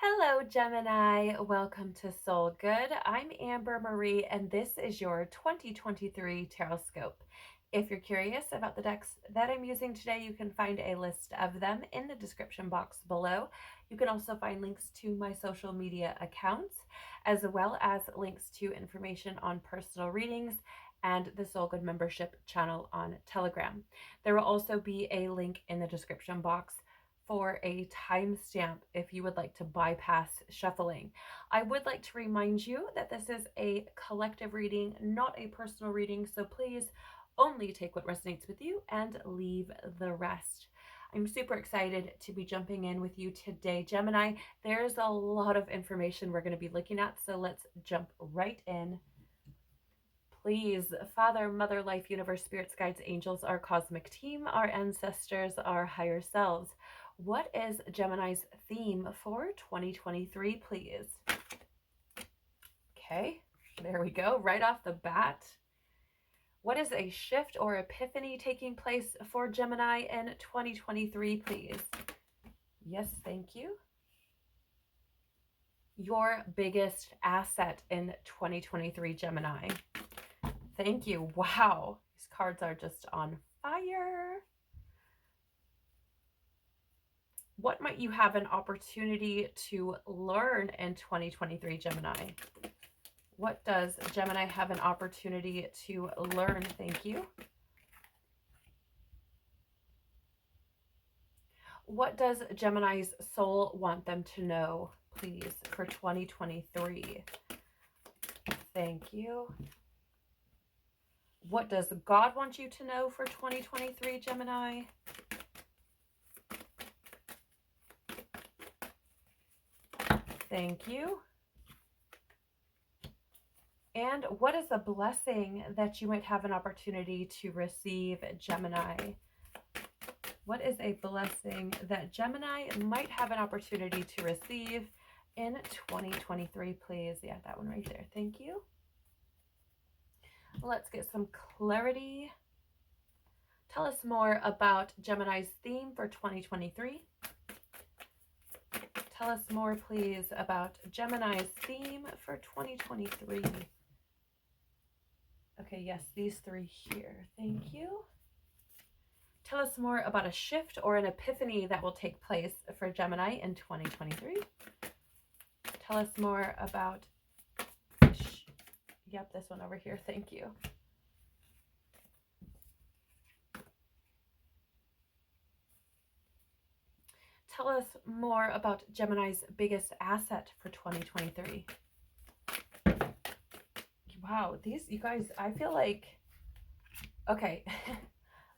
Hello, Gemini. Welcome to Soul Good. I'm Amber Marie, and this is your 2023 Tarotscope. If you're curious about the decks that I'm using today, you can find a list of them in the description box below. You can also find links to my social media accounts, as well as links to information on personal readings and the Soul Good membership channel on Telegram. There will also be a link in the description box for a timestamp if you would like to bypass shuffling. I would like to remind you that this is a collective reading, not a personal reading, so please only take what resonates with you and leave the rest. I'm super excited to be jumping in with you today, Gemini. There's a lot of information we're going to be looking at, so let's jump right in. Please, Father, Mother, Life, Universe, Spirits, Guides, Angels, our cosmic team, our ancestors, our higher selves. What is Gemini's theme for 2023, please? Okay, there we go, right off the bat. What is a shift or epiphany taking place for Gemini in 2023, please? Yes, thank you. Your biggest asset in 2023, Gemini. Thank you. Wow, these cards are just on fire. What might you have an opportunity to learn in 2023, Gemini? What does Gemini have an opportunity to learn? Thank you. What does Gemini's soul want them to know, please, for 2023? Thank you. What does God want you to know for 2023, Gemini? Thank you. And what is a blessing that you might have an opportunity to receive, Gemini? What is a blessing that Gemini might have an opportunity to receive in 2023, please? Yeah, that one right there. Thank you. Let's get some clarity. Tell us more about Gemini's theme for 2023. Tell us more, please, about Gemini's theme for 2023. Okay, yes, these three here. Thank you. Tell us more about a shift or an epiphany that will take place for Gemini in 2023. Tell us more about, yep, this one over here. Thank you. Tell us more about Gemini's biggest asset for 2023. Wow, these, you guys, I feel like, okay,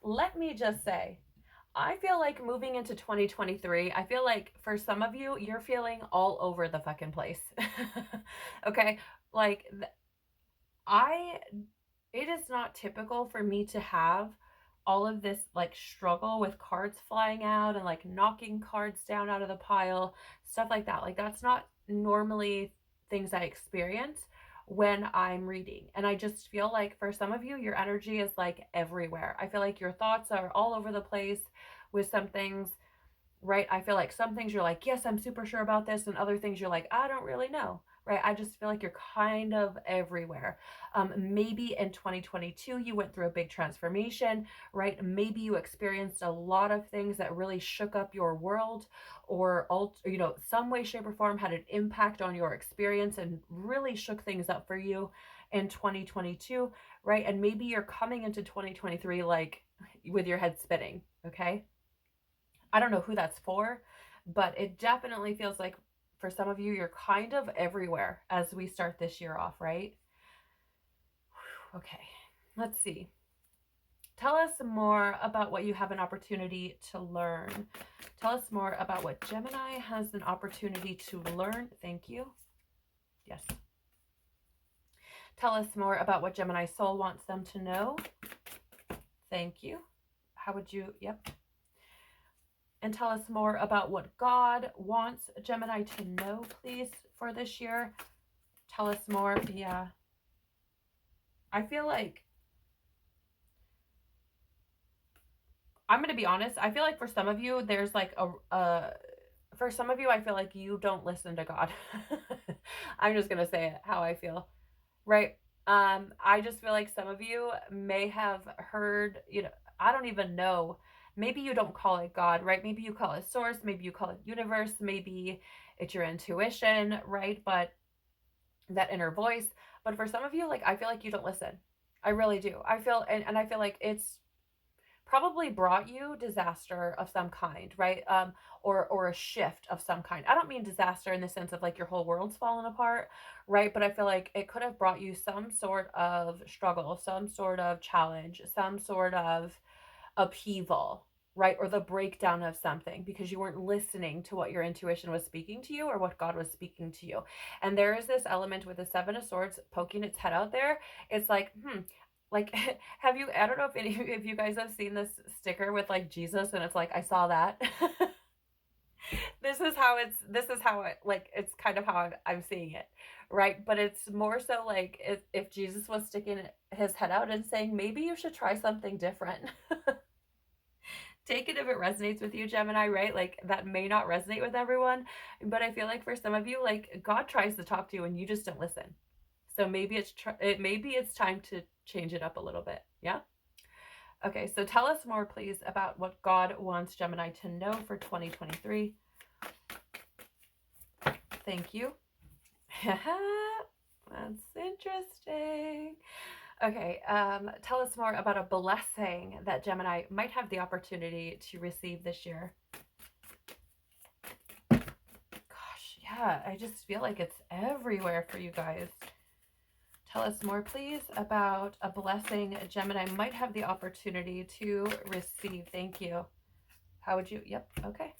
let me just say, I feel like moving into 2023, I feel like for some of you, you're feeling all over the fucking place. Okay, like, it is not typical for me to have all of this like struggle with cards flying out and like knocking cards down out of the pile, stuff like that. Like, that's not normally things I experience when I'm reading. And I just feel like for some of you, your energy is like everywhere. I feel like your thoughts are all over the place with some things, right? I feel like some things you're like, yes, I'm super sure about this, and other things you're like, I don't really know, right? I just feel like you're kind of everywhere. Maybe in 2022 you went through a big transformation, right? Maybe you experienced a lot of things that really shook up your world, or some way, shape, or form had an impact on your experience and really shook things up for you in 2022, right? And maybe you're coming into 2023 like with your head spinning. Okay, I don't know who that's for, but it definitely feels like for some of you, you're kind of everywhere as we start this year off, right? Okay, let's see. Tell us more about what you have an opportunity to learn. Tell us more about what Gemini has an opportunity to learn. Thank you. Yes. Tell us more about what Gemini soul wants them to know. Thank you. How would you, yep. And tell us more about what God wants Gemini to know, please, for this year. Tell us more. Yeah. I feel like, I'm going to be honest, I feel like for some of you, there's like For some of you, I feel like you don't listen to God. I'm just going to say it how I feel, right? I just feel like some of you may have heard, I don't even know. Maybe you don't call it God, right? Maybe you call it source, maybe you call it universe, maybe it's your intuition, right? But that inner voice. But for some of you, like, I feel like you don't listen. I really do. I feel, and I feel like it's probably brought you disaster of some kind, right? Or a shift of some kind. I don't mean disaster in the sense of like your whole world's fallen apart, right? But I feel like it could have brought you some sort of struggle, some sort of challenge, some sort of upheaval, right? Or the breakdown of something because you weren't listening to what your intuition was speaking to you or what God was speaking to you. And there is this element with the Seven of Swords poking its head out there. It's like, like, have you, I don't know if you guys have seen this sticker with like Jesus and it's like, I saw that. This is how it, like, it's kind of how I'm seeing it, right? But it's more so like if Jesus was sticking his head out and saying, maybe you should try something different. Take it if it resonates with you, Gemini, right? Like that may not resonate with everyone, but I feel like for some of you, like God tries to talk to you and you just don't listen. So maybe maybe it's time to change it up a little bit. Yeah. Okay, so tell us more, please, about what God wants Gemini to know for 2023. Thank you. That's interesting. Okay, tell us more about a blessing that Gemini might have the opportunity to receive this year. Gosh, yeah, I just feel like it's everywhere for you guys. Tell us more, please, about a blessing Gemini might have the opportunity to receive. Thank you. How would you? Yep, okay.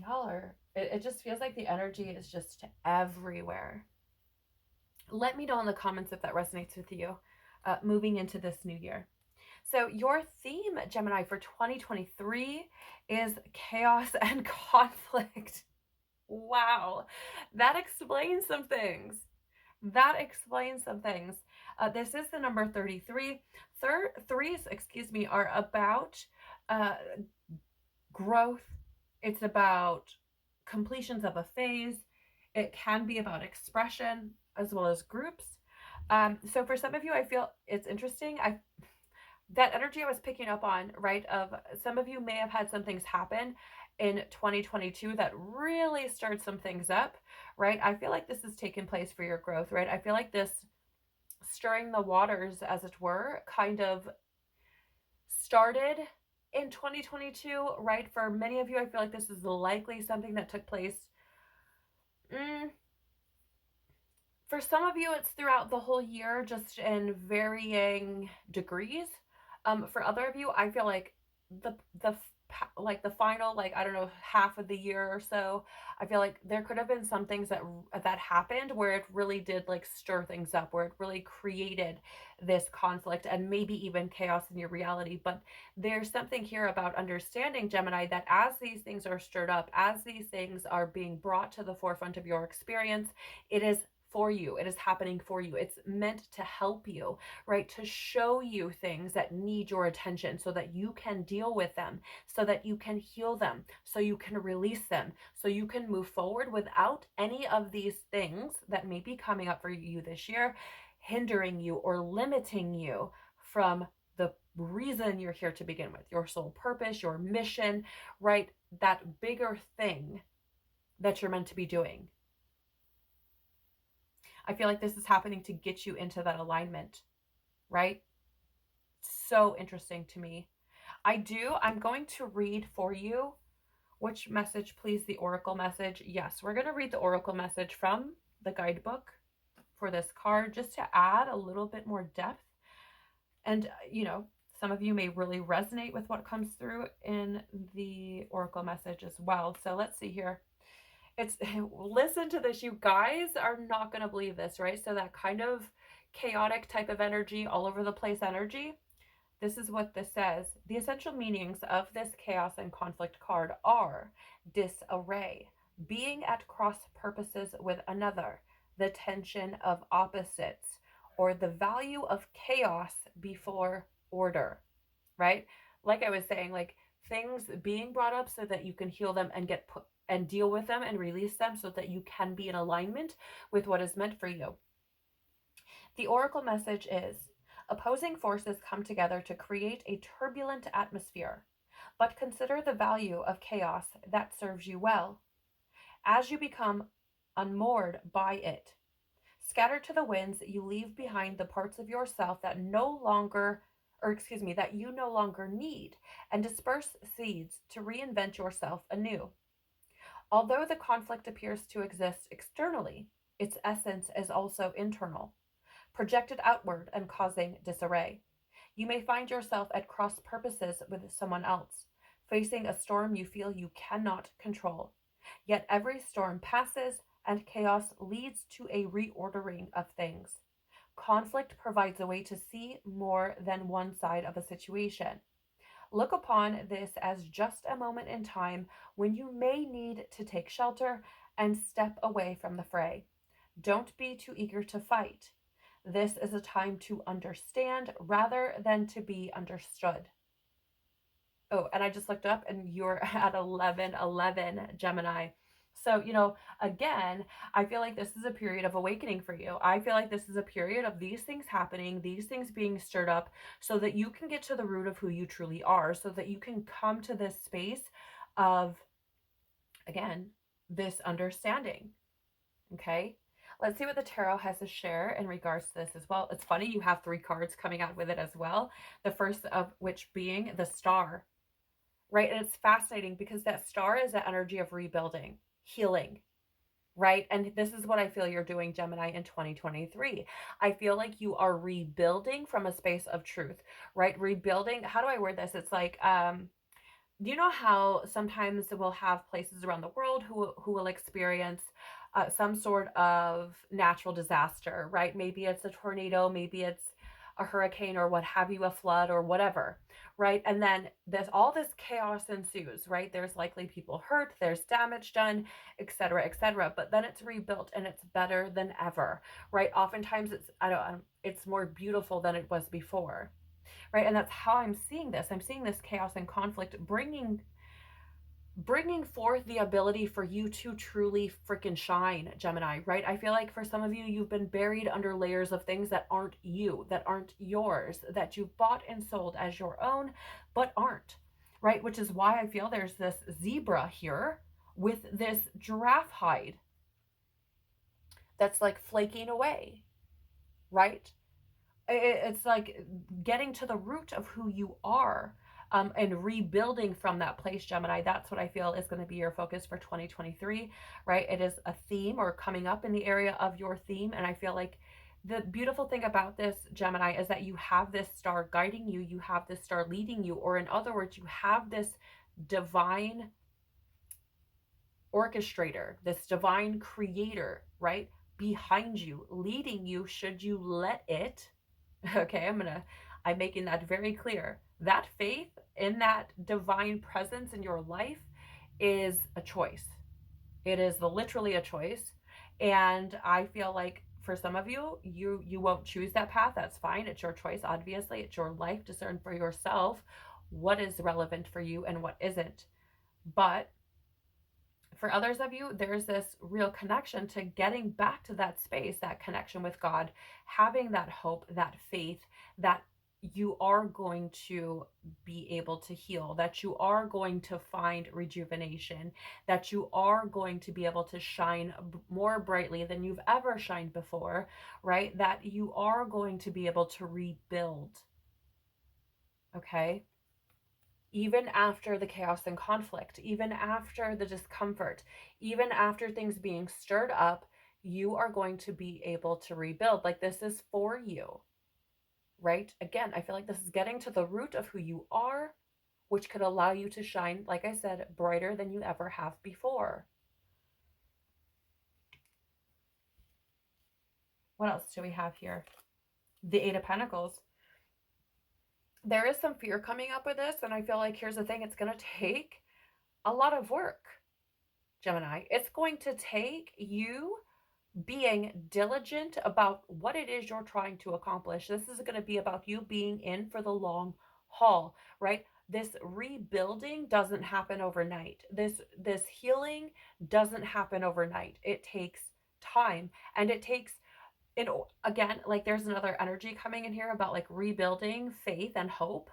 Y'all are, it just feels like the energy is just everywhere. Let me know in the comments if that resonates with you moving into this new year. So your theme, Gemini, for 2023 is chaos and conflict. Wow, that explains some things. That explains some things. This is the number 33. Threes, excuse me, are about uh, growth. It's about completions of a phase. It can be about expression as well as groups. So for some of you, I feel it's interesting. That energy I was picking up on, right? Of some of you may have had some things happen in 2022 that really stirred some things up, right? I feel like this has taken place for your growth, right? I feel like this stirring the waters, as it were, kind of started in 2022, right? For many of you, I feel like this is likely something that took place. For some of you, it's throughout the whole year, just in varying degrees. For other of you, I feel like the like the final, like, I don't know, half of the year or so, I feel like there could have been some things that happened where it really did like stir things up, where it really created this conflict and maybe even chaos in your reality. But there's something here about understanding, Gemini, that as these things are stirred up, as these things are being brought to the forefront of your experience, it is for you. It is happening for you. It's meant to help you, right? To show you things that need your attention so that you can deal with them, so that you can heal them, so you can release them, so you can move forward without any of these things that may be coming up for you this year hindering you or limiting you from the reason you're here to begin with, your soul purpose, your mission, right? That bigger thing that you're meant to be doing. I feel like this is happening to get you into that alignment, right? So interesting to me. I'm going to read for you. Which message, please? The oracle message. Yes, we're going to read the oracle message from the guidebook for this card just to add a little bit more depth. And, some of you may really resonate with what comes through in the oracle message as well. So let's see here. Listen to this, you guys are not going to believe this, right? So that kind of chaotic type of energy, all over the place energy, this is what this says. The essential meanings of this chaos and conflict card are disarray, being at cross purposes with another, the tension of opposites, or the value of chaos before order, right? Like I was saying, like things being brought up so that you can heal them and get put and deal with them and release them so that you can be in alignment with what is meant for you. The oracle message is: opposing forces come together to create a turbulent atmosphere, but consider the value of chaos that serves you well. As you become unmoored by it, scattered to the winds, you leave behind the parts of yourself that that you no longer need, and disperse seeds to reinvent yourself anew. Although the conflict appears to exist externally, its essence is also internal, projected outward and causing disarray. You may find yourself at cross purposes with someone else, facing a storm you feel you cannot control. Yet every storm passes, and chaos leads to a reordering of things. Conflict provides a way to see more than one side of a situation. Look upon this as just a moment in time when you may need to take shelter and step away from the fray. Don't be too eager to fight. This is a time to understand rather than to be understood. Oh, and I just looked up and you're at 1111, Gemini. So, again, I feel like this is a period of awakening for you. I feel like this is a period of these things happening, these things being stirred up, so that you can get to the root of who you truly are, so that you can come to this space of, again, this understanding. Okay? Let's see what the tarot has to share in regards to this as well. It's funny, you have 3 cards coming out with it as well. The first of which being the Star, right? And it's fascinating because that Star is the energy of rebuilding, healing, right? And this is what I feel you're doing, Gemini, in 2023. I feel like you are rebuilding from a space of truth, right? Rebuilding, how do I word this? It's like, do you know how sometimes we'll have places around the world who will experience some sort of natural disaster, right? Maybe it's a tornado, maybe it's a hurricane or what have you, a flood or whatever, right? And then there's all this chaos ensues, right? There's likely people hurt, there's damage done, etc., etc. But then it's rebuilt and it's better than ever, right? Oftentimes it's more beautiful than it was before, right? And that's how I'm seeing this. I'm seeing this chaos and conflict bringing forth the ability for you to truly freaking shine, Gemini, right? I feel like for some of you, you've been buried under layers of things that aren't you, that aren't yours, that you've bought and sold as your own, but aren't, right? Which is why I feel there's this zebra here with this giraffe hide that's like flaking away, right? It's like getting to the root of who you are, and rebuilding from that place, Gemini. That's what I feel is going to be your focus for 2023, right? It is a theme or coming up in the area of your theme. And I feel like the beautiful thing about this, Gemini, is that you have this star guiding you, you have this star leading you, or in other words, you have this divine orchestrator, this divine creator, right? Behind you, leading you should you let it. Okay, I'm making that very clear. That faith in that divine presence in your life is a choice. It is literally a choice. And I feel like for some of you, you won't choose that path. That's fine. It's your choice. Obviously, it's your life. Discern for yourself what is relevant for you and what isn't. But for others of you, there's this real connection to getting back to that space, that connection with God, having that hope, that faith, that you are going to be able to heal, that you are going to find rejuvenation, that you are going to be able to shine more brightly than you've ever shined before, right? That you are going to be able to rebuild, okay? Even after the chaos and conflict, even after the discomfort, even after things being stirred up, you are going to be able to rebuild. Like this is for you, right? Again, I feel like this is getting to the root of who you are, which could allow you to shine, like I said, brighter than you ever have before. What else do we have here? The Eight of Pentacles. There is some fear coming up with this, and I feel like here's the thing, it's going to take a lot of work, Gemini. It's going to take you being diligent about what it is you're trying to accomplish. This is going to be about you being in for the long haul, right? This rebuilding doesn't happen overnight. This healing doesn't happen overnight. It takes time, and it takes, and again, like there's another energy coming in here about like rebuilding faith and hope,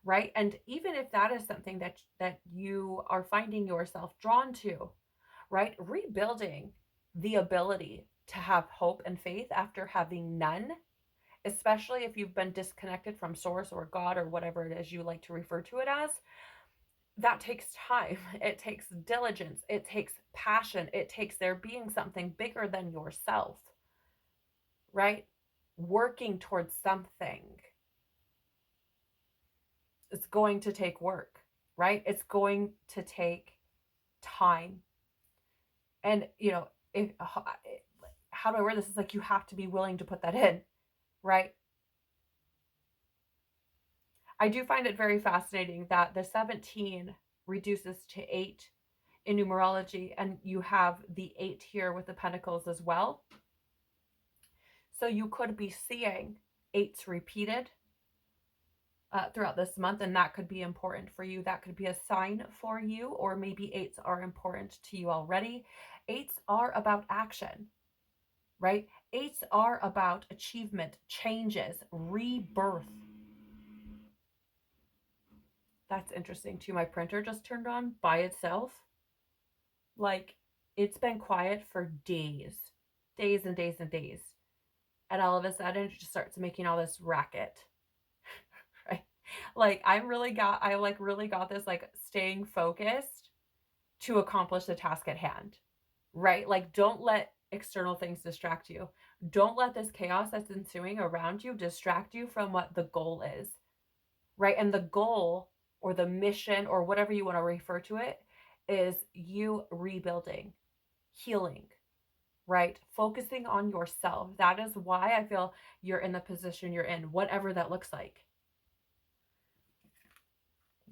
right? And even if that is something that you are finding yourself drawn to, right? Rebuilding the ability to have hope and faith after having none, especially if you've been disconnected from source or God or whatever it is you like to refer to it as, that takes time. It takes diligence. It takes passion. It takes there being something bigger than yourself, right? Working towards something. It's going to take work, right? It's going to take time. And, you know, if how do I word this? It's like you have to be willing to put that in, right? I do find it very fascinating that the 17 reduces to 8 in numerology, and you have the 8 here with the pentacles as well. So you could be seeing 8s repeated throughout this month, and that could be important for you. That could be a sign for you, or maybe 8s are important to you already. 8s are about action, right? 8s are about achievement, changes, rebirth. That's interesting too. My printer just turned on by itself. Like, it's been quiet for days and days and days. And all of a sudden it just starts making all this racket. Right? Like I really got this like staying focused to accomplish the task at hand. Right? Like don't let external things distract you. Don't let this chaos that's ensuing around you distract you from what the goal is. Right? And the goal or the mission or whatever you want to refer to it is you rebuilding, healing, right? Focusing on yourself. That is why I feel you're in the position you're in, whatever that looks like.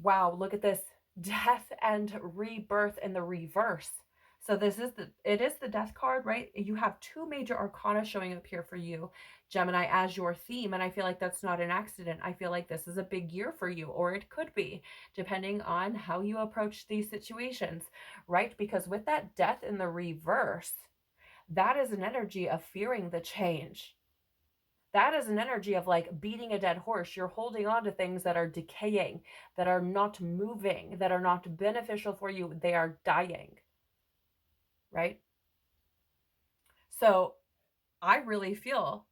Wow, look at this. Death and rebirth in the reverse. So it is the death card, right? You have 2 major arcana showing up here for you, Gemini, as your theme. And I feel like that's not an accident. I feel like this is a big year for you, or it could be, depending on how you approach these situations, right? Because with that death in the reverse, that is an energy of fearing the change. That is an energy of like beating a dead horse. You're holding on to things that are decaying, that are not moving, that are not beneficial for you. They are dying, right? So I really feel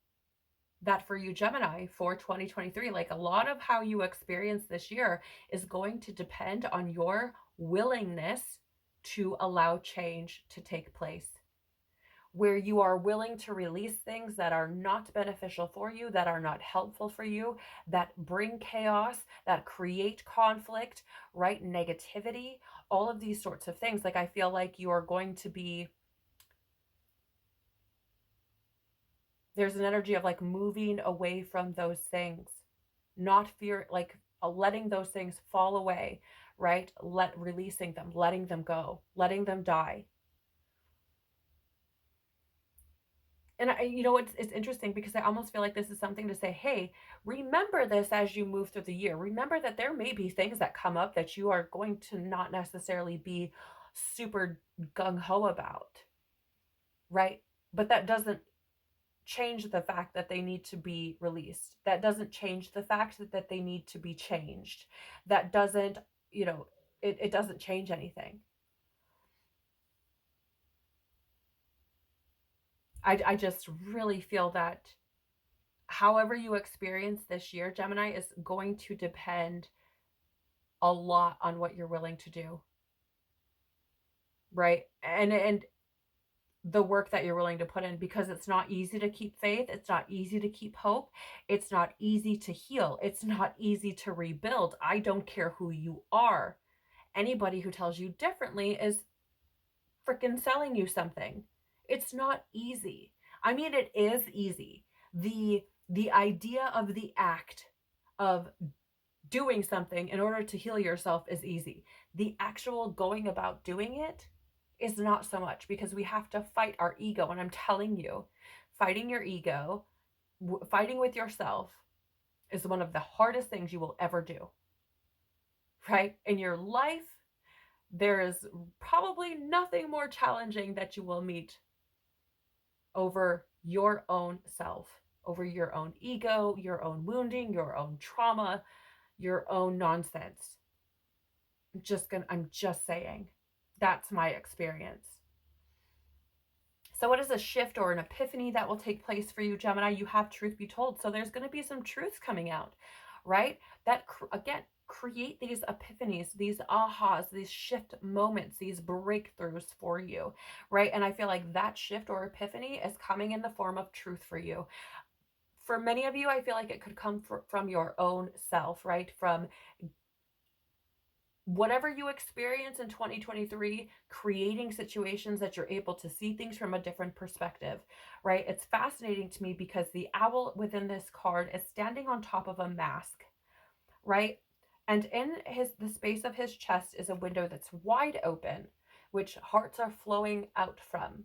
that for you, Gemini, for 2023, like a lot of how you experience this year is going to depend on your willingness to allow change to take place, where you are willing to release things that are not beneficial for you, that are not helpful for you, that bring chaos, that create conflict, right? Negativity, all of these sorts of things. Like I feel like you are going to be, there's an energy of like moving away from those things, not fear, like letting those things fall away, right? Releasing them, letting them go, letting them die. And it's interesting because I almost feel like this is something to say, hey, remember this as you move through the year. Remember that there may be things that come up that you are going to not necessarily be super gung-ho about, right? But that doesn't change the fact that they need to be released. That doesn't change the fact that they need to be changed. That doesn't, it doesn't change anything. I just really feel that however you experience this year, Gemini, is going to depend a lot on what you're willing to do, right? And the work that you're willing to put in, because it's not easy to keep faith. It's not easy to keep hope. It's not easy to heal. It's not easy to rebuild. I don't care who you are. Anybody who tells you differently is freaking selling you something. It's not easy. I mean, it is easy. The idea of the act of doing something in order to heal yourself is easy. The actual going about doing it is not so much, because we have to fight our ego. And I'm telling you, fighting your ego, fighting with yourself is one of the hardest things you will ever do. right? In your life, there is probably nothing more challenging that you will meet over your own self, over your own ego, your own wounding, your own trauma, your own nonsense. I'm just saying. That's my experience. So what is a shift or an epiphany that will take place for you, Gemini? You have truth be told. So there's going to be some truths coming out, right? That, again, create these epiphanies, these ahas, these shift moments, these breakthroughs for you, right? And I feel like that shift or epiphany is coming in the form of truth for you. For many of you, I feel like it could come from your own self, right? From whatever you experience in 2023, creating situations that you're able to see things from a different perspective, right? It's fascinating to me because the owl within this card is standing on top of a mask, right? And in the space of his chest is a window that's wide open, which hearts are flowing out from,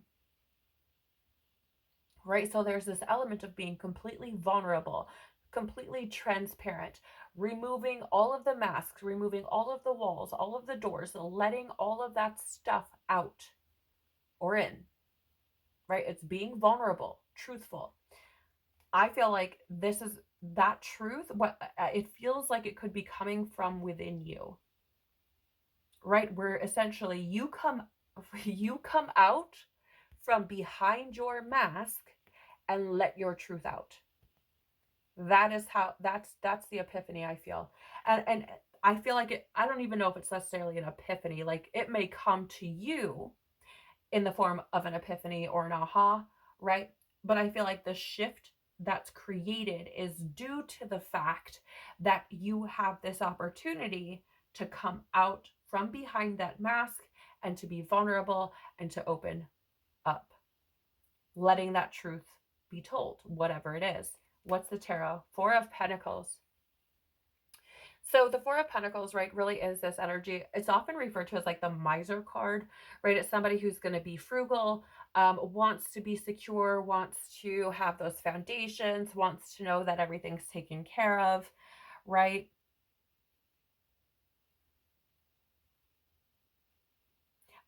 right? So there's this element of being completely vulnerable, completely transparent, removing all of the masks, removing all of the walls, all of the doors, letting all of that stuff out or in, right? It's being vulnerable, truthful. I feel like this is that truth. What it feels like it could be coming from within you, right? Where essentially you come out from behind your mask and let your truth out. That is how that's the epiphany I feel. And I feel like I don't even know if it's necessarily an epiphany. Like it may come to you in the form of an epiphany or an aha, right? But I feel like the shift that's created is due to the fact that you have this opportunity to come out from behind that mask and to be vulnerable and to open up, letting that truth be told, whatever it is. What's the tarot? Four of Pentacles. So the Four of Pentacles, right, really is this energy. It's often referred to as like the miser card, right? It's somebody who's going to be frugal, wants to be secure, wants to have those foundations, wants to know that everything's taken care of, right?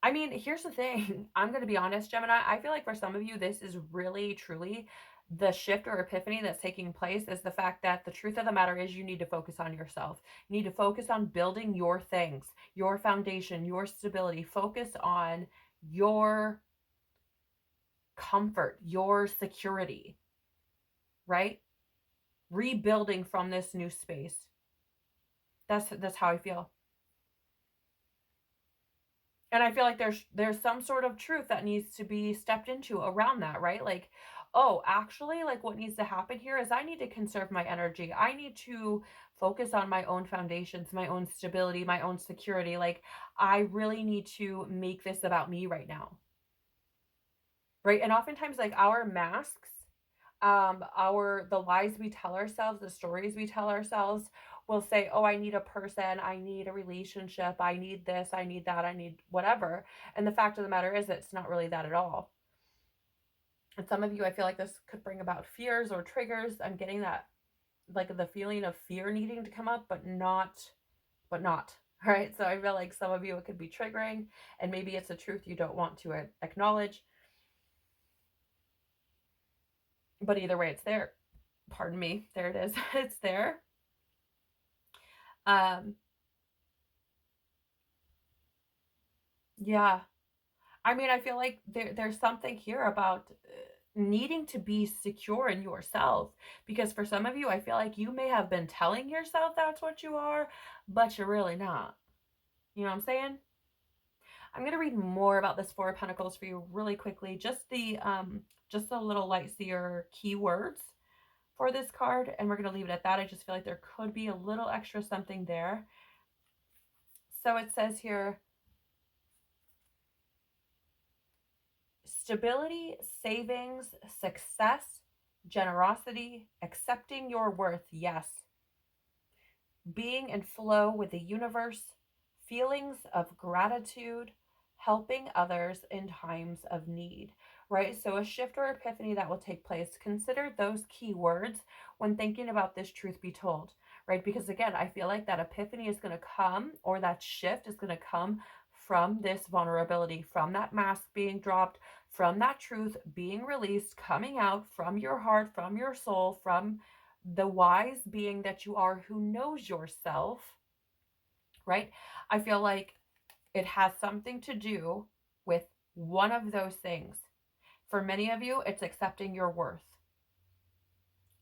I mean, here's the thing. I'm going to be honest, Gemini. I feel like for some of you, this is really, truly the shift or epiphany that's taking place is the fact that the truth of the matter is you need to focus on yourself. You need to focus on building your things, your foundation, your stability. Focus on your comfort, your security, right? Rebuilding from this new space. That's how I feel. And I feel like there's some sort of truth that needs to be stepped into around that, right? Like, oh, actually, like what needs to happen here is I need to conserve my energy. I need to focus on my own foundations, my own stability, my own security. Like, I really need to make this about me right now. Right? And oftentimes like our masks, the lies we tell ourselves, the stories we tell ourselves will say, oh, I need a person, I need a relationship, I need this, I need that, I need whatever. And the fact of the matter is that it's not really that at all. And some of you, I feel like this could bring about fears or triggers. I'm getting that, like the feeling of fear needing to come up, but not. Right? So I feel like some of you, it could be triggering, and maybe it's a truth you don't want to acknowledge. But either way, it's there. Pardon me. There it is. It's there. Yeah. I mean, I feel like there's something here about needing to be secure in yourself, because for some of you, I feel like you may have been telling yourself that's what you are, but you're really not. You know what I'm saying? I'm going to read more about this Four of Pentacles for you really quickly. Just the little light seer keywords for this card, and we're going to leave it at that. I just feel like there could be a little extra something there. So it says here, stability, savings, success, generosity, accepting your worth, yes. Being in flow with the universe, feelings of gratitude, helping others in times of need, right? So a shift or epiphany that will take place. Consider those key words when thinking about this truth be told, right? Because again, I feel like that epiphany is going to come, or that shift is going to come from this vulnerability, from that mask being dropped, from that truth being released, coming out from your heart, from your soul, from the wise being that you are who knows yourself, right? I feel like it has something to do with one of those things. For many of you, it's accepting your worth.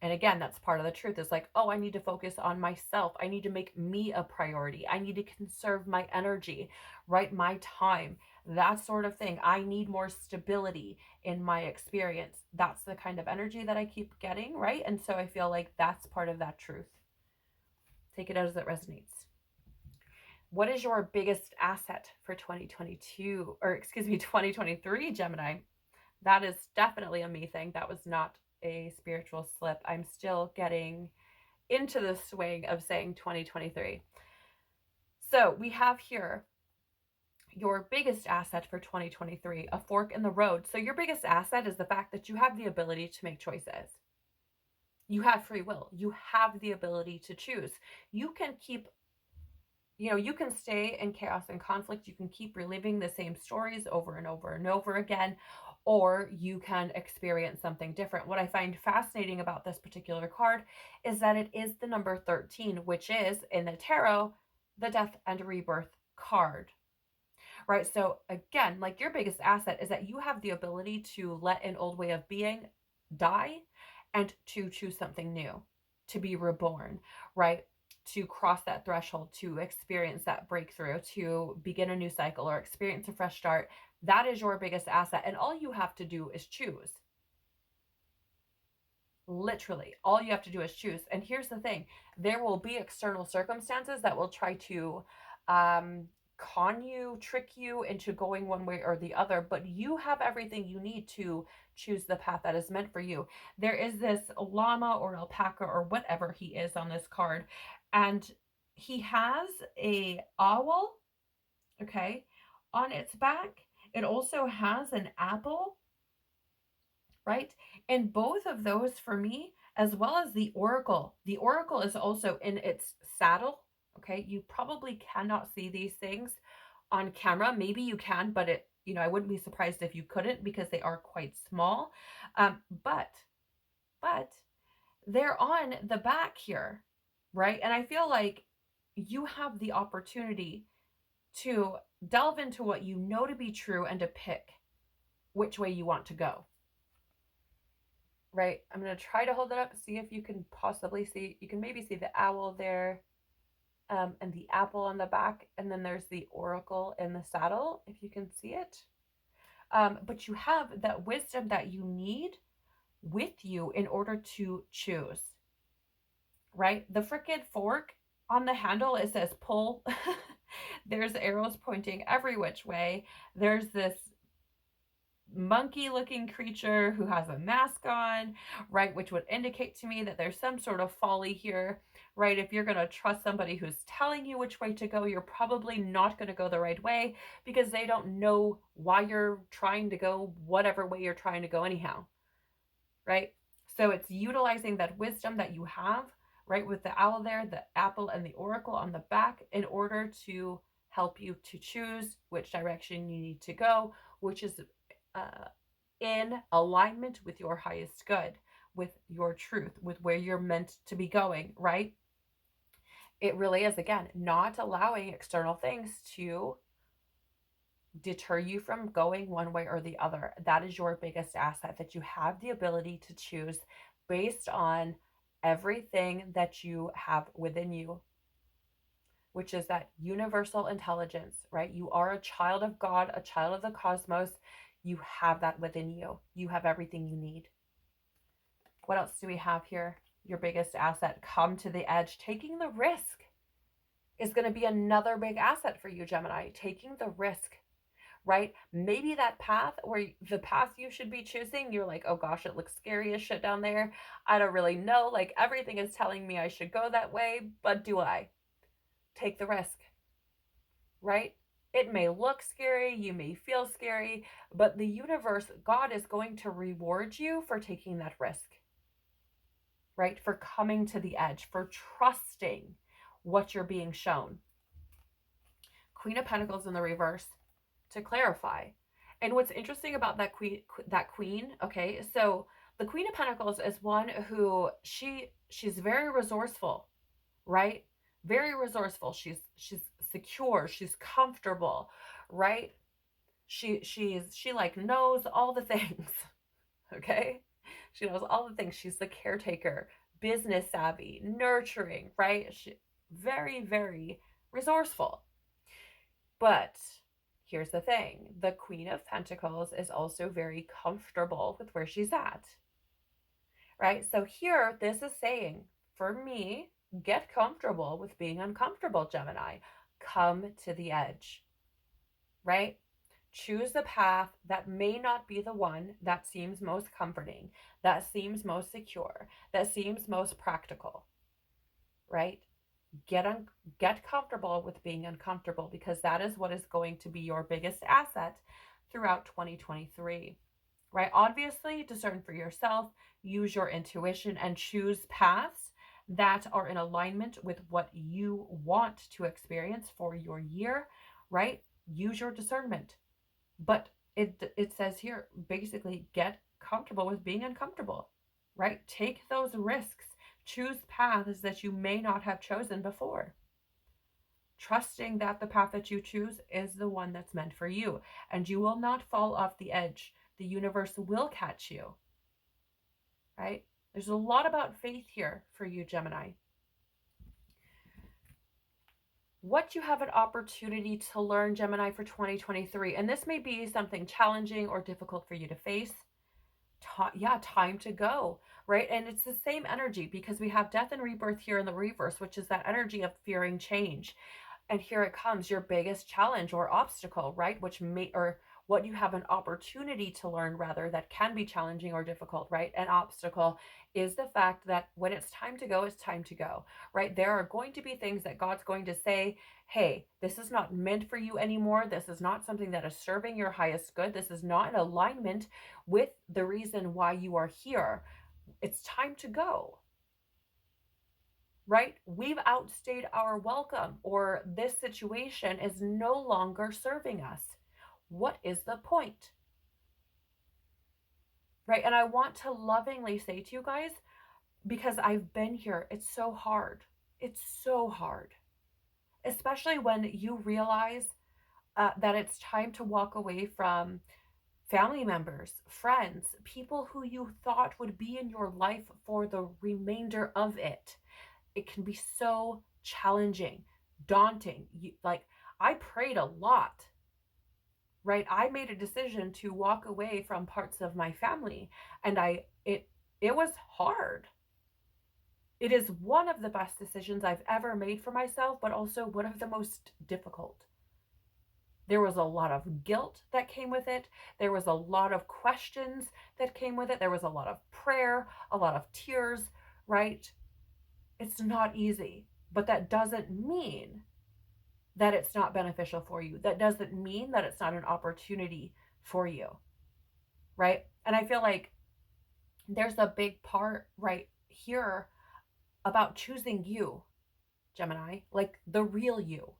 And again, that's part of the truth. Is like, oh, I need to focus on myself. I need to make me a priority. I need to conserve my energy, right? My time, that sort of thing. I need more stability in my experience. That's the kind of energy that I keep getting, right? And so I feel like that's part of that truth. Take it as it resonates. What is your biggest asset for 2022, or excuse me, 2023, Gemini? That is definitely a me thing. That was not a spiritual slip. I'm still getting into the swing of saying 2023. So we have here your biggest asset for 2023, a fork in the road. So your biggest asset is the fact that you have the ability to make choices. You have free will. You have the ability to choose. You can keep, you can stay in chaos and conflict. You can keep reliving the same stories over and over and over again, or you can experience something different. What I find fascinating about this particular card is that it is the number 13, which is in the tarot, the death and rebirth card, right? So again, like, your biggest asset is that you have the ability to let an old way of being die and to choose something new, to be reborn, right? To cross that threshold, to experience that breakthrough, to begin a new cycle or experience a fresh start. That is your biggest asset. And all you have to do is choose. Literally, all you have to do is choose. And here's the thing, there will be external circumstances that will try to con you, trick you into going one way or the other, but you have everything you need to choose the path that is meant for you. There is this llama or alpaca or whatever he is on this card, and he has a owl, okay, on its back. It also has an apple, right? And both of those for me, as well as the oracle. The oracle is also in its saddle, okay? You probably cannot see these things on camera. Maybe you can, but I wouldn't be surprised if you couldn't, because they are quite small. But they're on the back here, right? And I feel like you have the opportunity to delve into what you know to be true and to pick which way you want to go, right? I'm going to try to hold it up, see if you can possibly see. You can maybe see the owl there, and the apple on the back, and then there's the oracle in the saddle, if you can see it. But you have that wisdom that you need with you in order to choose, right? The frickin' fork on the handle, it says pull. There's arrows pointing every which way. There's this monkey looking creature who has a mask on, right? Which would indicate to me that there's some sort of folly here, right? If you're going to trust somebody who's telling you which way to go, you're probably not going to go the right way, because they don't know why you're trying to go whatever way you're trying to go anyhow, right? So it's utilizing that wisdom that you have, right? With the owl there, the apple, and the oracle on the back, in order to help you to choose which direction you need to go, which is in alignment with your highest good, with your truth, with where you're meant to be going, right? It really is, again, not allowing external things to deter you from going one way or the other. That is your biggest asset, that you have the ability to choose based on everything that you have within you, which is that universal intelligence, right? You are a child of God, a child of the cosmos. You have that within you. You have everything you need. What else do we have here? Your biggest asset, come to the edge. Taking the risk is going to be another big asset for you, Gemini. Taking the risk, right? Maybe that path, or the path you should be choosing, you're like, oh gosh, it looks scary as shit down there. I don't really know. Like, everything is telling me I should go that way, but do I? Take the risk, right? It may look scary, you may feel scary, but the universe, God, is going to reward you for taking that risk, right? For coming to the edge, for trusting what you're being shown. Queen of Pentacles in the reverse to clarify. And what's interesting about that queen, okay, so the Queen of Pentacles is one who she's very resourceful, right? Very resourceful. She's secure, she's comfortable, right? She like knows all the things. Okay? She knows all the things. She's the caretaker, business savvy, nurturing, right? She very, very resourceful. But here's the thing. The Queen of Pentacles is also very comfortable with where she's at. Right? So here, this is saying, for me, get comfortable with being uncomfortable, Gemini. Come to the edge. Right? Choose a path that may not be the one that seems most comforting, that seems most secure, that seems most practical, right? Get comfortable with being uncomfortable, because that is what is going to be your biggest asset throughout 2023, right? Obviously, discern for yourself, use your intuition, and choose paths that are in alignment with what you want to experience for your year, right? Use your discernment. But it says here, basically, get comfortable with being uncomfortable, right? Take those risks. Choose paths that you may not have chosen before. Trusting that the path that you choose is the one that's meant for you, and you will not fall off the edge. The universe will catch you, right? There's a lot about faith here for you, Gemini. What you have an opportunity to learn, Gemini, for 2023, and this may be something challenging or difficult for you to face. Time to go, right? And it's the same energy, because we have death and rebirth here in the reverse, which is that energy of fearing change. And here it comes, your biggest challenge or obstacle, right? Or what you have an opportunity to learn, rather, that can be challenging or difficult, right? An obstacle is the fact that when it's time to go, it's time to go, right? There are going to be things that God's going to say, hey, this is not meant for you anymore. This is not something that is serving your highest good. This is not in alignment with the reason why you are here. It's time to go. Right? We've outstayed our welcome, or this situation is no longer serving us. What is the point? Right? And I want to lovingly say to you guys, because I've been here, it's so hard. It's so hard. Especially when you realize that it's time to walk away from family members, friends, people who you thought would be in your life for the remainder of it. It can be so challenging, daunting. I prayed a lot, right? I made a decision to walk away from parts of my family, and it was hard. It is one of the best decisions I've ever made for myself, but also one of the most difficult. There was a lot of guilt that came with it. There was a lot of questions that came with it. There was a lot of prayer, a lot of tears, right? It's not easy, but that doesn't mean that it's not beneficial for you. That doesn't mean that it's not an opportunity for you, right? And I feel like there's a big part right here about choosing you, Gemini, like the real you,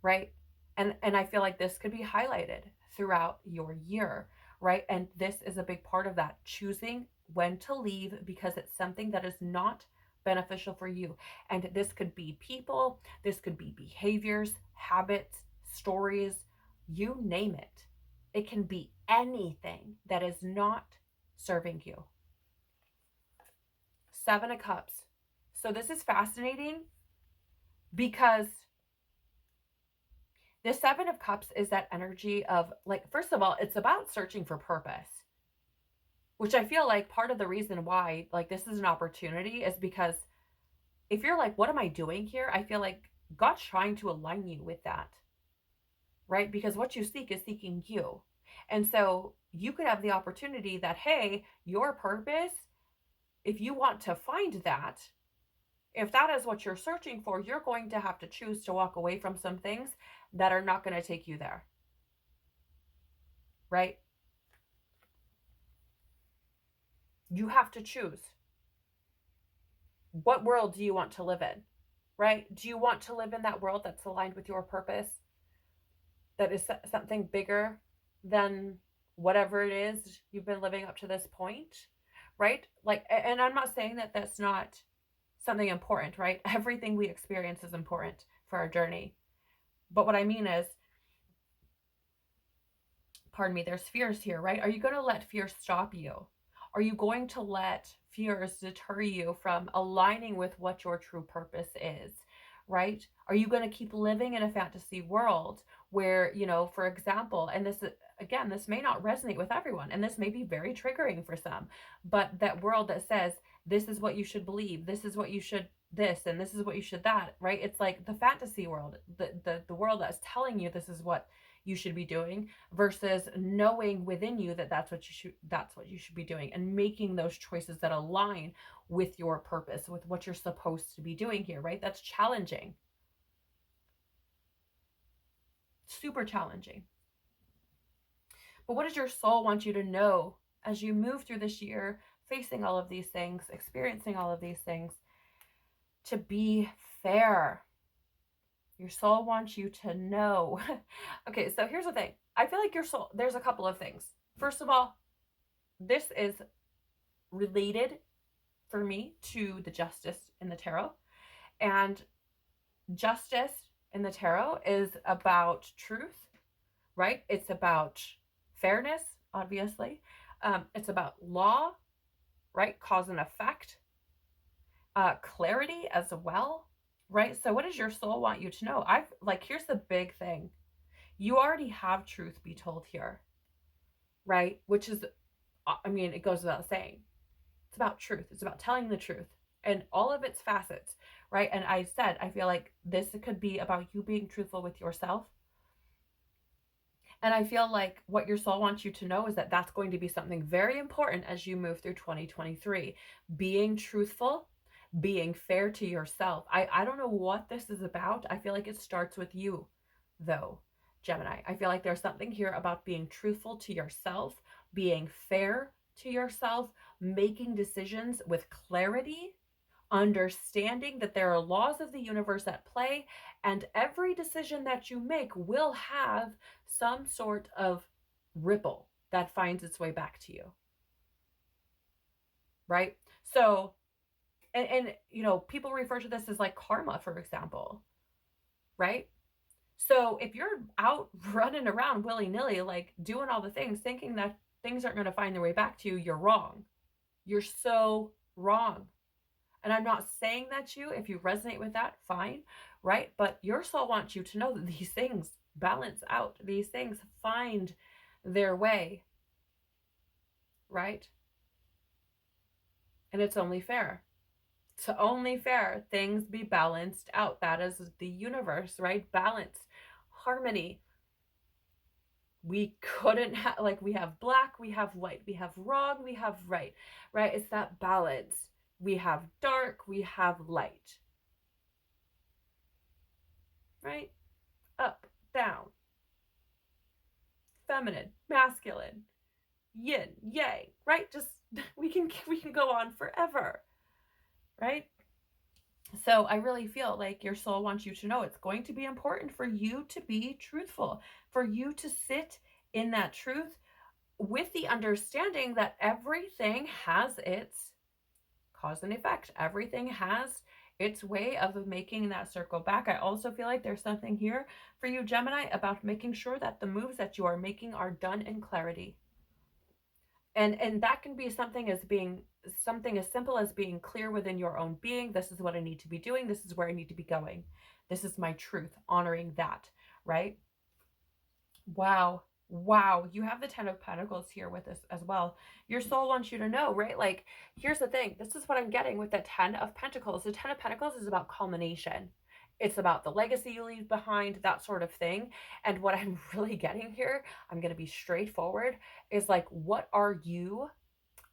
right? And I feel like this could be highlighted throughout your year, right? And this is a big part of that, choosing when to leave, because it's something that is not beneficial for you. And this could be people, this could be behaviors, habits, stories, you name it. It can be anything that is not serving you. 7 of Cups. So this is fascinating, because the 7 of Cups is that energy of, like, first of all, it's about searching for purpose, which I feel like part of the reason why, like, this is an opportunity is because if you're like, what am I doing here? I feel like God's trying to align you with that, right? Because what you seek is seeking you. And so you could have the opportunity that, hey, your purpose, if you want to find that, if that is what you're searching for, you're going to have to choose to walk away from some things that are not going to take you there, right? You have to choose. What world do you want to live in, right? Do you want to live in that world that's aligned with your purpose, that is something bigger than whatever it is you've been living up to this point, right? Like, and I'm not saying that that's not something important, right? Everything we experience is important for our journey. But what I mean is, pardon me, there's fears here, right? Are you going to let fear stop you? Are you going to let fears deter you from aligning with what your true purpose is, right? Are you going to keep living in a fantasy world where, you know, for example, and this, again, this may not resonate with everyone, and this may be very triggering for some, but that world that says, this is what you should believe, this is what you should this, and this is what you should that, right? It's like the fantasy world, the world that's telling you this is what you should be doing, versus knowing within you that that's what you should be doing, and making those choices that align with your purpose, with what you're supposed to be doing here, right? That's challenging. Super challenging. But what does your soul want you to know as you move through this year, facing all of these things, experiencing all of these things? To be fair. Your soul wants you to know. Okay, so here's the thing. I feel like your soul, there's a couple of things. First of all, this is related for me to the justice in the tarot. And justice in the tarot is about truth, right? It's about fairness, obviously. It's about law, right? Cause and effect. Clarity as well, right? So what does your soul want you to know? Here's the big thing. You already have truth be told here, right? Which is, I mean, it goes without saying. It's about truth. It's about telling the truth and all of its facets, right? And I said, I feel like this could be about you being truthful with yourself. And I feel like what your soul wants you to know is that that's going to be something very important as you move through 2023. Being truthful, being fair to yourself. I don't know what this is about. I feel like it starts with you, though, Gemini. I feel like there's something here about being truthful to yourself, being fair to yourself, making decisions with clarity, understanding that there are laws of the universe at play, and every decision that you make will have some sort of ripple that finds its way back to you, right? So, and you know, people refer to this as like karma, for example, right? So if you're out running around willy-nilly, like doing all the things, thinking that things aren't going to find their way back to you, you're wrong. You're so wrong. And I'm not saying that if you resonate with that, fine, right? But your soul wants you to know that these things balance out. These things find their way, right? And it's only fair. It's only fair things be balanced out. That is the universe, right? Balance, harmony. We couldn't have, like, we have black, we have white, we have wrong, we have right, right? It's that balance. We have dark, we have light, right? Up, down, feminine, masculine, yin, yang, right? Just we can go on forever, right? So I really feel like your soul wants you to know it's going to be important for you to be truthful, for you to sit in that truth with the understanding that everything has its cause and effect. Everything has its way of making that circle back. I also feel like there's something here for you, Gemini, about making sure that the moves that you are making are done in clarity. And that can be something as simple as being clear within your own being. This is what I need to be doing. This is where I need to be going. This is my truth, honoring that, right? Wow. Wow. You have the 10 of Pentacles here with us as well. Your soul wants you to know, right? Like, here's the thing. This is what I'm getting with the 10 of Pentacles. The 10 of Pentacles is about culmination. It's about the legacy you leave behind, that sort of thing. And what I'm really getting here, I'm going to be straightforward, is like, what are you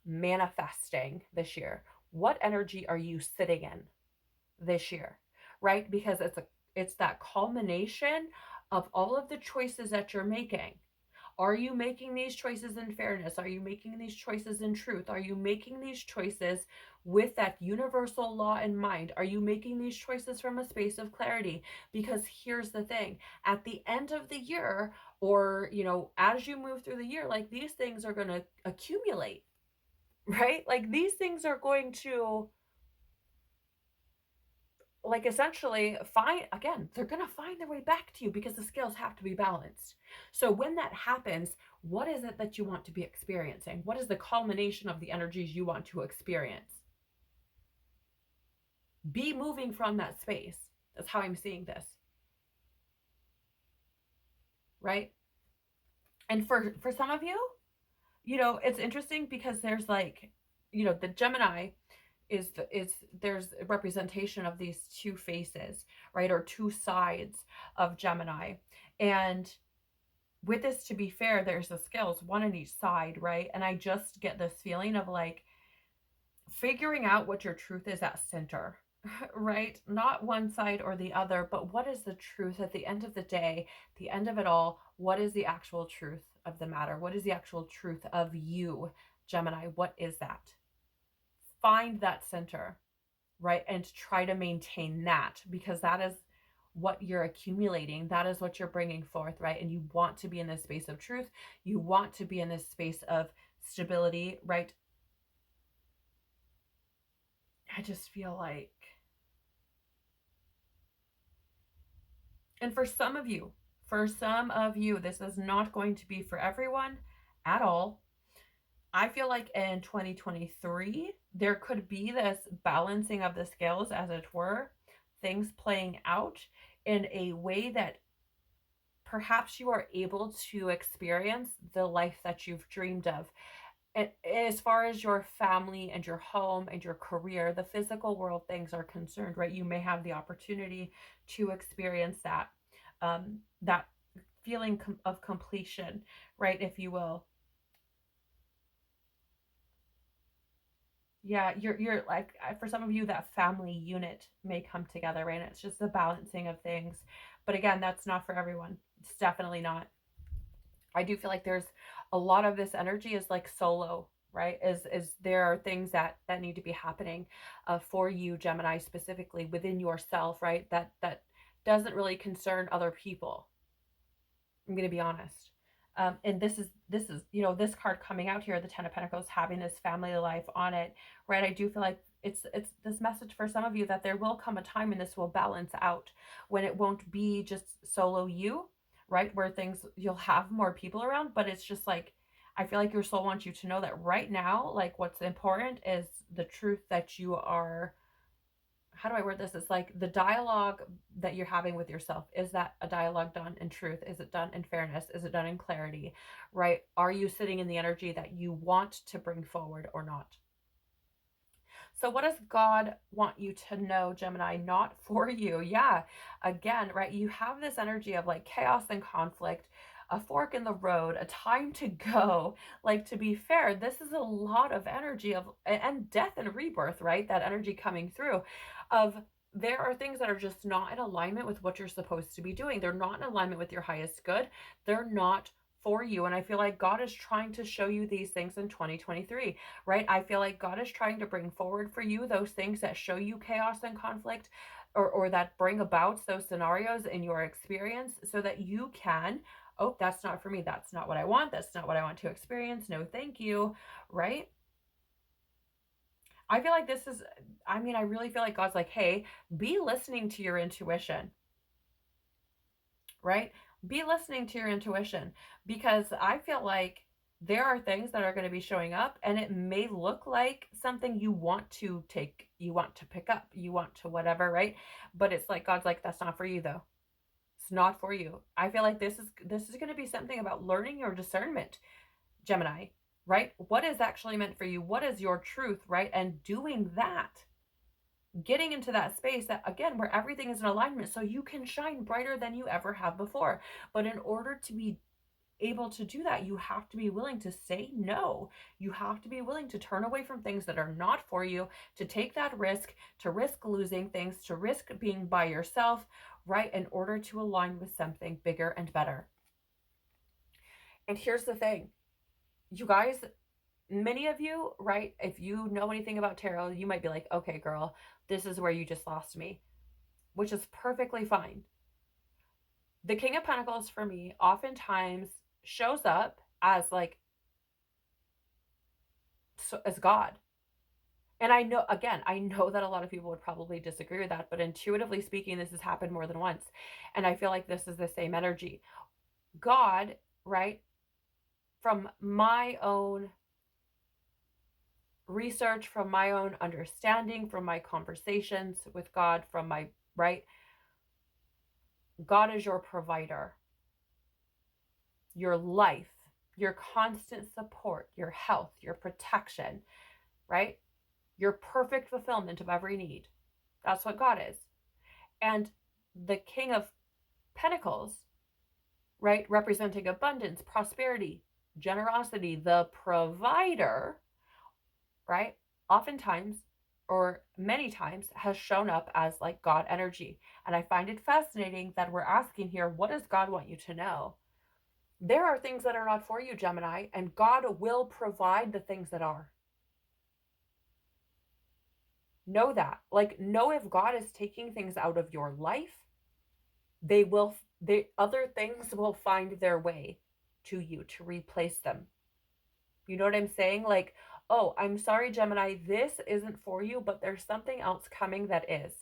manifesting this year? What energy are you sitting in this year, right? Because it's that culmination of all of the choices that you're making, Are you making these choices in fairness? Are you making these choices in truth? Are you making these choices with that universal law in mind? Are you making these choices from a space of clarity? Because here's the thing, at the end of the year, or, as you move through the year, like, these things are going to accumulate, right? Like, these things are going to, like, essentially they're going to find their way back to you because the scales have to be balanced. So when that happens, what is it that you want to be experiencing? What is the culmination of the energies you want to experience? Be moving from that space. That's how I'm seeing this, right? And for some of you, it's interesting because there's like, the Gemini is there's a representation of these two faces, right? Or two sides of Gemini. And with this, to be fair, there's the scales, one on each side, right? And I just get this feeling of like figuring out what your truth is at center, right? Not one side or the other, but what is the truth at the end of the day, the end of it all? What is the actual truth of the matter? What is the actual truth of you, Gemini? What is that? Find that center, right? And try to maintain that, because that is what you're accumulating. That is what you're bringing forth, right? And you want to be in this space of truth. You want to be in this space of stability, right? I just feel like, and for some of you, this is not going to be for everyone at all. I feel like in 2023, there could be this balancing of the scales, as it were, things playing out in a way that perhaps you are able to experience the life that you've dreamed of. And as far as your family and your home and your career, the physical world things are concerned, right? You may have the opportunity to experience that feeling of completion, right, if you will. Yeah, you're like, for some of you, that family unit may come together, right? And it's just the balancing of things. But again, that's not for everyone. It's definitely not. I do feel like there's a lot of this energy is like solo, right? Is there are things that need to be happening for you, Gemini, specifically within yourself, right? That doesn't really concern other people. I'm going to be honest. And this is this card coming out here, the Ten of Pentacles, having this family life on it, right? I do feel like it's this message for some of you that there will come a time and this will balance out, when it won't be just solo you, right? Where things, you'll have more people around, but it's just like, I feel like your soul wants you to know that right now, like, what's important is the truth that you are, how do I word this? It's like the dialogue that you're having with yourself. Is that a dialogue done in truth? Is it done in fairness? Is it done in clarity, right? Are you sitting in the energy that you want to bring forward or not? So what does God want you to know, Gemini? Not for you. Yeah. Again, right? You have this energy of like chaos and conflict, a fork in the road, a time to go. Like, to be fair, this is a lot of energy of, and death and rebirth, right? That energy coming through of, there are things that are just not in alignment with what you're supposed to be doing. They're not in alignment with your highest good. They're not for you. And I feel like God is trying to show you these things in 2023, right? I feel like God is trying to bring forward for you those things that show you chaos and conflict, or that bring about those scenarios in your experience, so that you can, oh, that's not for me. That's not what I want. That's not what I want to experience. No, thank you, right? I feel like this is, I really feel like God's like, hey, be listening to your intuition, right? Be listening to your intuition, because I feel like there are things that are going to be showing up, and it may look like something you want to take, you want to pick up, you want to whatever, right? But it's like, God's like, that's not for you though. It's not for you. I feel like this is going to be something about learning your discernment, Gemini, right? What is actually meant for you? What is your truth, right? And doing that, getting into that space that, again, where everything is in alignment, so you can shine brighter than you ever have before. But in order to be able to do that, you have to be willing to say no. You have to be willing to turn away from things that are not for you, to take that risk, to risk losing things, to risk being by yourself, right, in order to align with something bigger and better. And here's the thing, you guys, many of you, right? If you know anything about tarot, you might be like, okay, girl, this is where you just lost me, which is perfectly fine. The King of Pentacles for me oftentimes shows up as like, as God. And I know, again, I know that a lot of people would probably disagree with that, but intuitively speaking, this has happened more than once. And I feel like this is the same energy. God, right? From my own research, from my own understanding, from my conversations with God, from my, right? God is your provider, your life, your constant support, your health, your protection, right? Your perfect fulfillment of every need. That's what God is. And the King of Pentacles, right, representing abundance, prosperity, generosity, the provider, right, oftentimes or many times has shown up as like God energy. And I find it fascinating that we're asking here, what does God want you to know? There are things that are not for you, Gemini, and God will provide the things that are. Know that. Like, know if God is taking things out of your life, other things will find their way to you to replace them. You know what I'm saying? Like, oh, I'm sorry, Gemini, this isn't for you, but there's something else coming that is.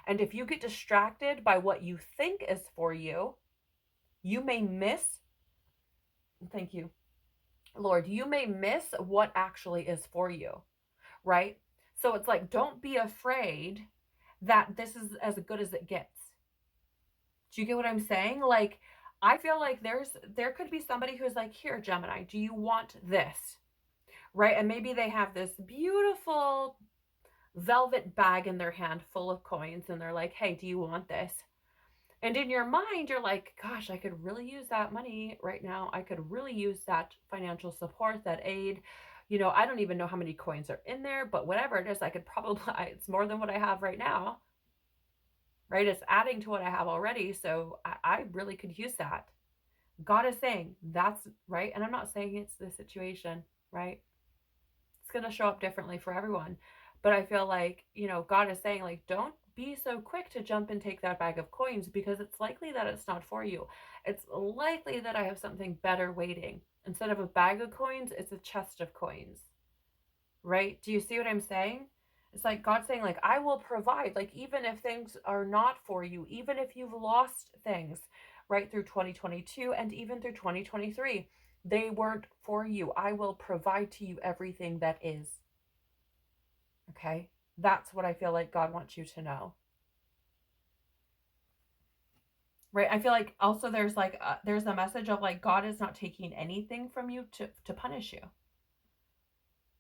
And if you get distracted by what you think is for you, you may miss, thank you, Lord, you may miss what actually is for you, right? So it's like, don't be afraid that this is as good as it gets. Do you get what I'm saying? Like, I feel like there could be somebody who's like, here, Gemini, do you want this? Right? And maybe they have this beautiful velvet bag in their hand full of coins and they're like, hey, do you want this? And in your mind, you're like, gosh, I could really use that money right now. I could really use that financial support, that aid. You know, I don't even know how many coins are in there, but whatever it is, I could probably, it's more than what I have right now, right? It's adding to what I have already. So I really could use that. God is saying that's right. And I'm not saying it's the situation, right? It's going to show up differently for everyone. But I feel like, you know, God is saying, like, don't be so quick to jump and take that bag of coins because it's likely that it's not for you. It's likely that I have something better waiting. Instead of a bag of coins, it's a chest of coins, right? Do you see what I'm saying? It's like God saying, like, I will provide, like, even if things are not for you, even if you've lost things right through 2022 and even through 2023, they weren't for you. I will provide to you everything that is. Okay? That's what I feel like God wants you to know. Right? I feel like also there's like there's a message of like God is not taking anything from you to punish you.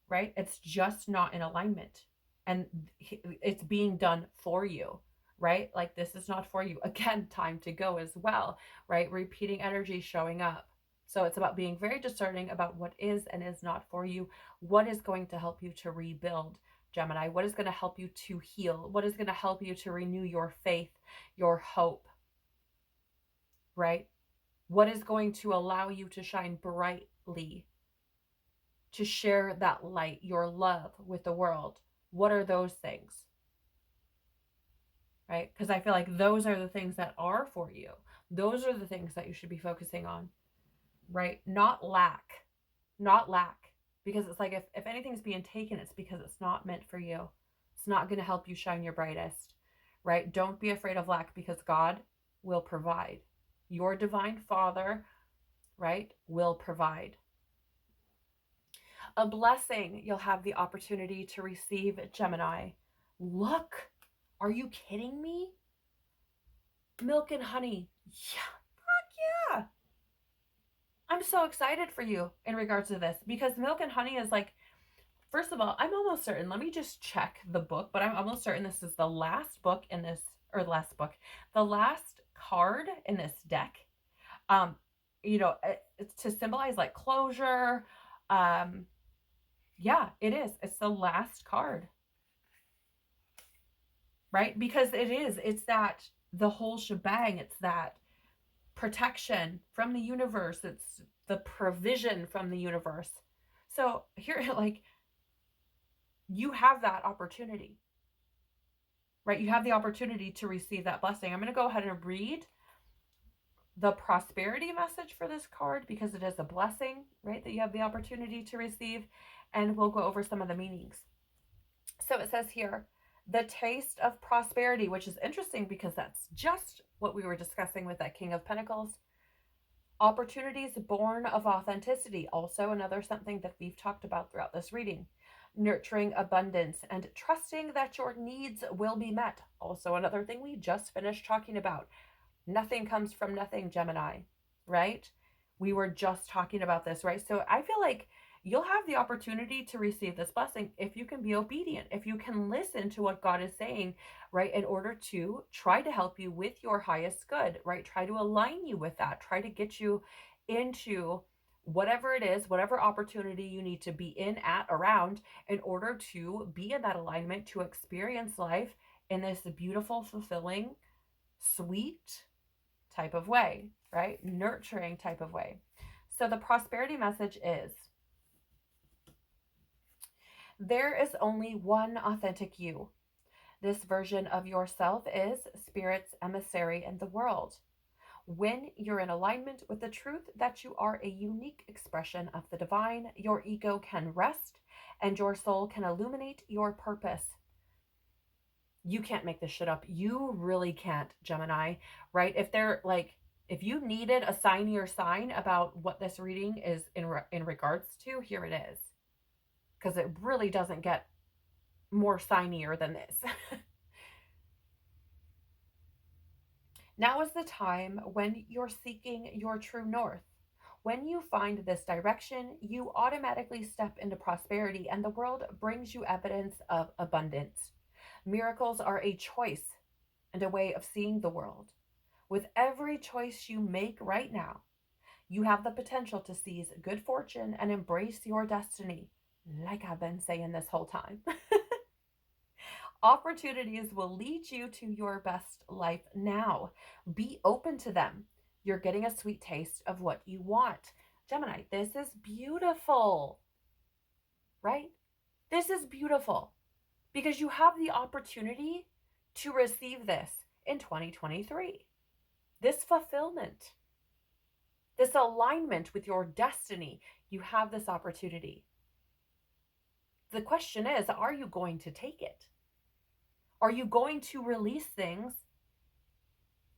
Right? It's just not in alignment. And it's being done for you, right? Like this is not for you. Again, time to go as well, right? Repeating energy showing up. So it's about being very discerning about what is and is not for you. What is going to help you to rebuild, Gemini? What is going to help you to heal? What is going to help you to renew your faith, your hope, right? What is going to allow you to shine brightly, to share that light, your love with the world? What are those things? Right? Because I feel like those are the things that are for you. Those are the things that you should be focusing on, right? Not lack, not lack. Because it's like if anything's being taken, it's because it's not meant for you. It's not going to help you shine your brightest, right? Don't be afraid of lack because God will provide. Your divine Father, right, will provide. A blessing you'll have the opportunity to receive, Gemini. Look, are you kidding me? Milk and honey. Yeah, fuck yeah. I'm so excited for you in regards to this because milk and honey is like, first of all, I'm almost certain, let me just check the book, but I'm almost certain this is the last book in this, or the last card in this deck. You know, it's to symbolize like closure. Yeah, it is. It's the last card. Right? Because it's that the whole shebang. It's that protection from the universe. It's the provision from the universe. So here, like, you have that opportunity, right? You have the opportunity to receive that blessing. I'm going to go ahead and read the prosperity message for this card because it is a blessing, right? That you have the opportunity to receive. And we'll go over some of the meanings. So it says here, the taste of prosperity, which is interesting because that's just what we were discussing with that King of Pentacles. Opportunities born of authenticity, also another something that we've talked about throughout this reading. Nurturing abundance and trusting that your needs will be met, also another thing we just finished talking about. Nothing comes from nothing, Gemini, right? We were just talking about this, right? So I feel like you'll have the opportunity to receive this blessing if you can be obedient, if you can listen to what God is saying, right? In order to try to help you with your highest good, right? Try to align you with that. Try to get you into whatever it is, whatever opportunity you need to be in, at, around, in order to be in that alignment, to experience life in this beautiful, fulfilling, sweet type of way, right? Nurturing type of way. So the prosperity message is, there is only one authentic you. This version of yourself is Spirit's emissary in the world. When you're in alignment with the truth that you are a unique expression of the divine, your ego can rest and your soul can illuminate your purpose. You can't make this shit up. You really can't, Gemini, right? If you needed a signier sign about what this reading is in regards to, here it is. Because it really doesn't get more signier than this. Now is the time when you're seeking your true north. When you find this direction, you automatically step into prosperity and the world brings you evidence of abundance. Miracles are a choice and a way of seeing the world. With every choice you make right now, you have the potential to seize good fortune and embrace your destiny, like I've been saying this whole time. Opportunities will lead you to your best life now. Be open to them. You're getting a sweet taste of what you want. Gemini, this is beautiful, right? This is beautiful because you have the opportunity to receive this in 2023. This fulfillment, this alignment with your destiny, you have this opportunity. The question is, are you going to take it? Are you going to release things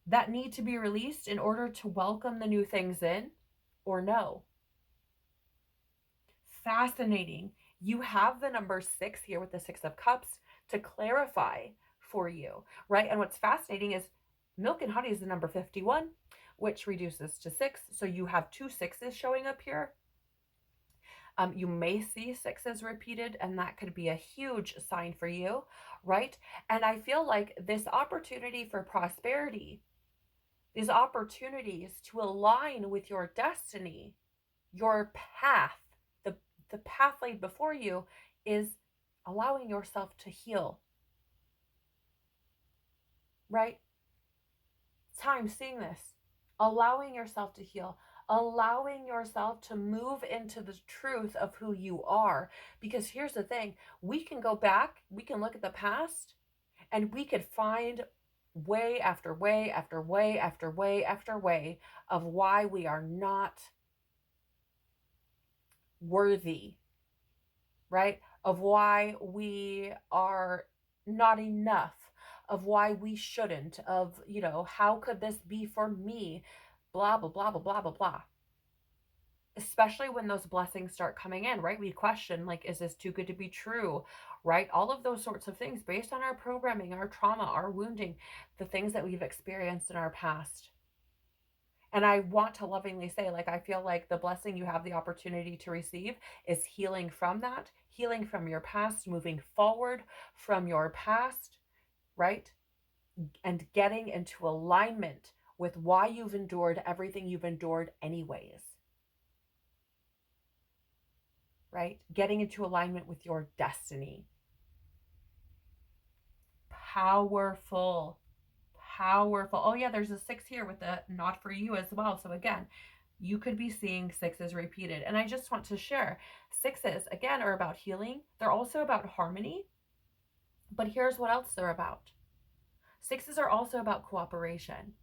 that need to be released in order to welcome the new things in, or no? Fascinating. You have the number 6 here with the 6 of Cups to clarify for you, right? And what's fascinating is milk and honey is the number 51, which reduces to 6. So you have 2 6s showing up here. You may see 6s repeated, and that could be a huge sign for you, right? And I feel like this opportunity for prosperity, these opportunities to align with your destiny, your path, the path laid before you, is allowing yourself to heal, right? It's how I'm seeing this. Allowing yourself to heal, allowing yourself to move into the truth of who you are. Because here's the thing, we can go back, we can look at the past, and we could find way after way after way after way after way of why we are not worthy, right? Of why we are not enough, of why we shouldn't, of, how could this be for me? Blah, blah, blah, blah, blah, blah, blah. Especially when those blessings start coming in, right? We question, like, is this too good to be true, right? All of those sorts of things based on our programming, our trauma, our wounding, the things that we've experienced in our past. And I want to lovingly say, like, I feel like the blessing you have the opportunity to receive is healing from that, healing from your past, moving forward from your past, right? And getting into alignment with why you've endured everything you've endured anyways, right? Getting into alignment with your destiny. Powerful. Oh yeah, there's a 6 here with the not for you as well. So again, you could be seeing sixes repeated. And I just want to share, sixes, again, are about healing. They're also about harmony. But here's what else they're about. Sixes are also about cooperation.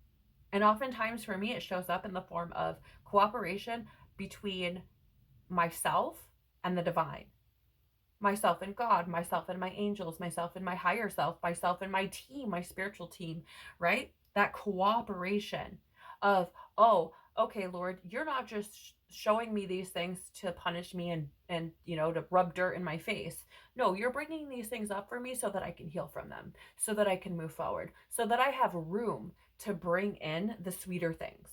And oftentimes for me, it shows up in the form of cooperation between myself and the divine, myself and God, myself and my angels, myself and my higher self, myself and my team, my spiritual team, right? That cooperation of, oh, okay, Lord, you're not just showing me these things to punish me and to rub dirt in my face. No, you're bringing these things up for me so that I can heal from them, so that I can move forward, so that I have room to bring in the sweeter things,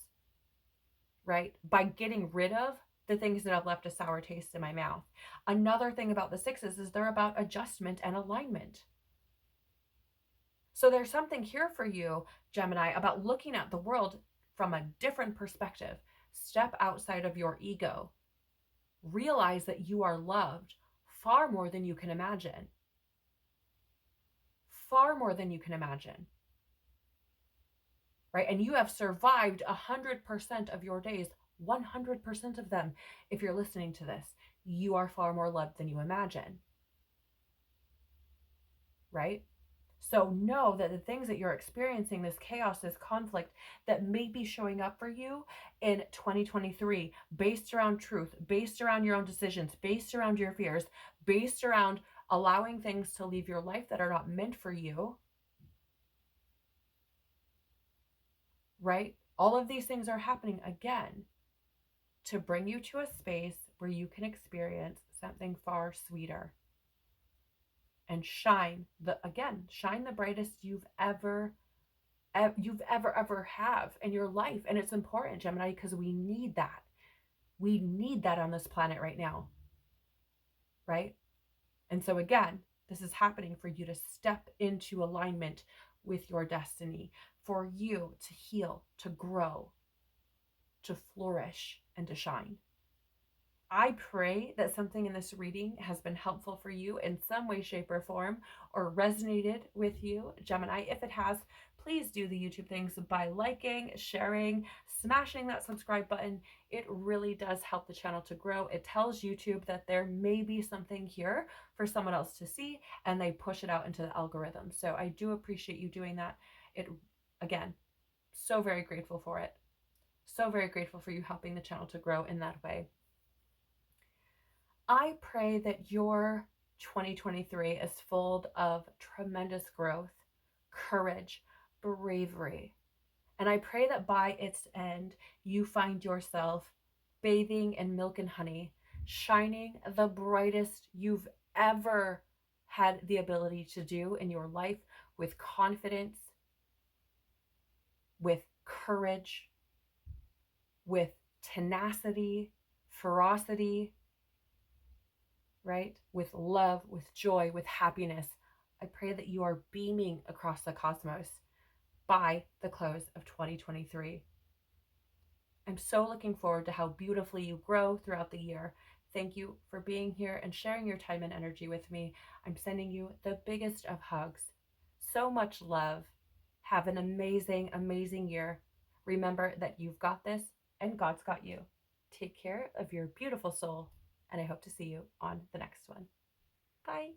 right? By getting rid of the things that have left a sour taste in my mouth. Another thing about the sixes is they're about adjustment and alignment. So there's something here for you, Gemini, about looking at the world from a different perspective. Step outside of your ego. Realize that you are loved far more than you can imagine. Far more than you can imagine. Right? And you have survived 100% of your days, 100% of them. If you're listening to this, you are far more loved than you imagine. Right? So know that the things that you're experiencing, this chaos, this conflict that may be showing up for you in 2023, based around truth, based around your own decisions, based around your fears, based around allowing things to leave your life that are not meant for you, right? All of these things are happening again to bring you to a space where you can experience something far sweeter and shine the brightest you've ever have in your life. And it's important, Gemini, because we need that on this planet right now, right? And so again, this is happening for you to step into alignment with your destiny, for you to heal, to grow, to flourish, and to shine. I pray that something in this reading has been helpful for you in some way, shape, or form, or resonated with you, Gemini. If it has, please do the YouTube things by liking, sharing, smashing that subscribe button. It really does help the channel to grow. It tells YouTube that there may be something here for someone else to see, and they push it out into the algorithm. So I do appreciate you doing that. Again, so very grateful for it. So very grateful for you helping the channel to grow in that way. I pray that your 2023 is full of tremendous growth, courage, bravery. And I pray that by its end, you find yourself bathing in milk and honey, shining the brightest you've ever had the ability to do in your life, with confidence, with courage, with tenacity, ferocity, right? With love, with joy, with happiness. I pray that you are beaming across the cosmos by the close of 2023. I'm so looking forward to how beautifully you grow throughout the year. Thank you for being here and sharing your time and energy with me. I'm sending you the biggest of hugs. So much love. Have an amazing, amazing year. Remember that you've got this and God's got you. Take care of your beautiful soul, and I hope to see you on the next one. Bye.